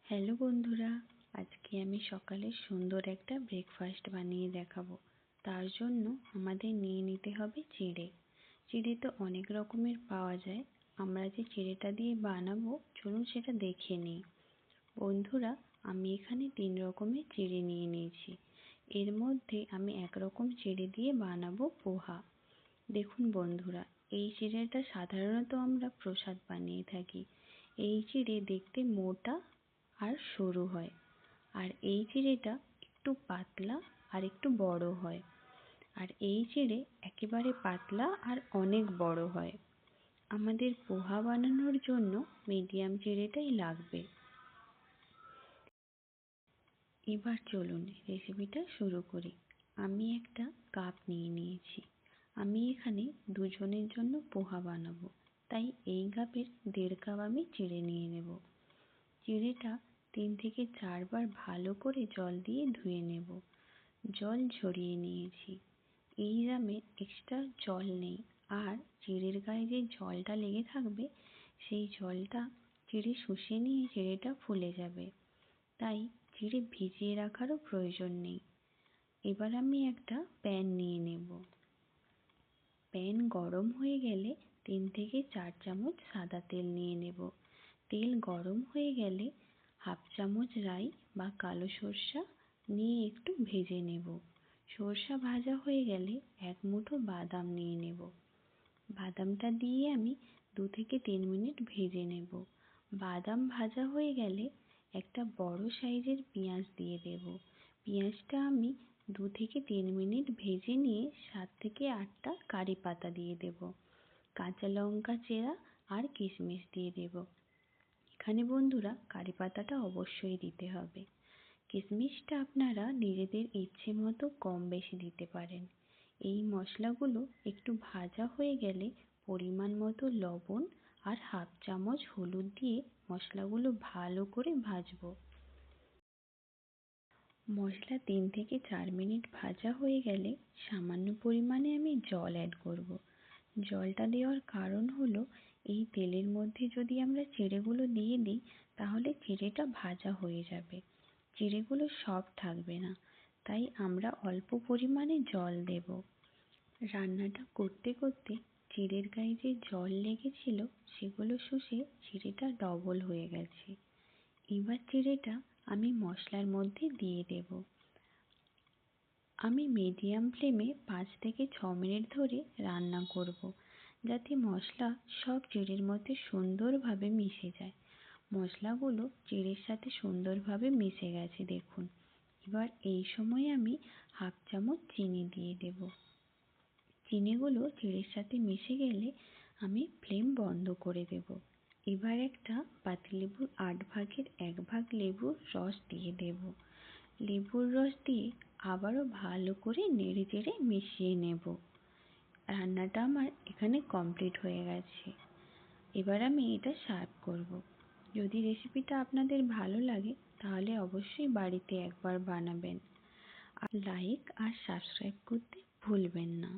Hello বন্ধুরা, আজকে আমি সকালে সুন্দর একটা ব্রেকফাস্ট বানিয়ে দেখাবো। তার জন্য আমাদের নিয়ে নিতে হবে চিড়ে। চিড়ে তো অনেক রকমের পাওয়া যায়। আমরা যে চিড়েটা দিয়ে বানাবো চলুন সেটা দেখে নিই। বন্ধুরা, আমি এখানে 3 রকমের চিড়ে নিয়ে নিয়েছি। এর মধ্যে আমি একরকম চিড়ে দিয়ে বানাবো পোহা। দেখুন বন্ধুরা, এই চিড়েটা সাধারণত আমরা প্রসাদ বানিয়ে থাকি। এই চিড়ে দেখতে মোটা আর সরু হয়, আর এই চিড়েটা একটু পাতলা আর একটু বড় হয়। আর এই চিড়ে একেবারে পাতলা আর অনেক বড় হয়। আমাদের পোহা বানানোর জন্য মিডিয়াম চিড়েটাই লাগবে। এবার চলুন রেসিপিটা শুরু করি। আমি একটা কাপ নিয়ে নিয়েছি। আমি এখানে দুজনের জন্য পোহা বানাবো, তাই এই কাপের 1.5 কাপ আমি চিড়ে নিয়ে নেব। চিড়েটা 3 থেকে 4 বার ভালো করে জল দিয়ে ধুয়ে নেব। জল ঝরিয়ে নিয়েছি। এই রামে এক্সট্রা জল নেই, আর চিড়ের গায়ে যে জলটা লেগে থাকবে সেই জলটা চিড়ে শুষে নিয়ে চিড়েটা ফুলে যাবে, তাই চিড়ে ভিজিয়ে রাখারও প্রয়োজন নেই। এবার আমি একটা প্যান নিয়ে নেব। প্যান গরম হয়ে গেলে 3 থেকে 4 চামচ সাদা তেল নিয়ে নেব। তেল গরম হয়ে গেলে 1/2 চামচ রাই বা কালো সর্ষা নিয়ে একটু ভেজে নেব। সর্ষা ভাজা হয়ে গেলে 1 মুঠো বাদাম নিয়ে নেব। বাদামটা দিয়ে আমি 2 থেকে 3 মিনিট ভেজে নেব। বাদাম ভাজা হয়ে গেলে একটা বড় সাইজের পেঁয়াজ দিয়ে দেব। পেঁয়াজটা আমি 2 থেকে 3 মিনিট ভেজে নিয়ে 7 থেকে 8টা কারি পাতা দিয়ে দেব। কাঁচা লঙ্কা চেরা আর কিশমিশ দিয়ে দেব। এখানে বন্ধুরা কারি পাতাটা অবশ্যই দিতে হবে। কিশমিশটা আপনারা নিজেদের ইচ্ছে মতো কম বেশি দিতে পারেন। এই মশলাগুলো একটু ভাজা হয়ে গেলে পরিমাণ মতো লবণ আর 1/2 চামচ হলুদ দিয়ে মশলাগুলো ভালো করে ভাজবো। মশলা 3 থেকে 4 মিনিট ভাজা হয়ে গেলে সামান্য পরিমাণে আমি জল অ্যাড করব। জলটা দেওয়ার কারণ হলো এই তেলের মধ্যে যদি আমরা চিড়েগুলো দিয়ে দিই তাহলে চিড়েটা ভাজা হয়ে যাবে, চিড়েগুলো সফট থাকবে না, তাই আমরা অল্প পরিমাণে জল দেব। রান্নাটা করতে করতে চিড়ের গায়ে যে জল লেগেছিল সেগুলো শুষে চিড়েটা ডবল হয়ে গেছে। এবার চিড়েটা আমি মশলার মধ্যে দিয়ে দেব। আমি মিডিয়াম ফ্লেমে 5 থেকে 6 মিনিট ধরে রান্না করব, যাতে মশলা সব চিড়ের মধ্যে সুন্দরভাবে মিশে যায়। মশলাগুলো চিড়ের সাথে সুন্দরভাবে মিশে গেছে দেখুন। এবার এই সময় আমি 1/2 চামচ চিনি দিয়ে দেব। চিনিগুলো চিড়ের সাথে মিশে গেলে আমি ফ্লেম বন্ধ করে দেব। এবার একটা পাতিলেবুর 8 ভাগের 1 ভাগ লেবুর রস দিয়ে দেব। লেবুর রস দিয়ে আবারও ভালো করে নেড়ে চেড়ে মিশিয়ে নেব। রান্নাটা আমার এখানে কমপ্লিট হয়ে গেছে। এবার আমি এটা সার্ভ করব। যদি রেসিপিটা আপনাদের ভালো লাগে তাহলে অবশ্যই বাড়িতে একবার বানাবেন। আর লাইক আর সাবস্ক্রাইব করতে ভুলবেন না।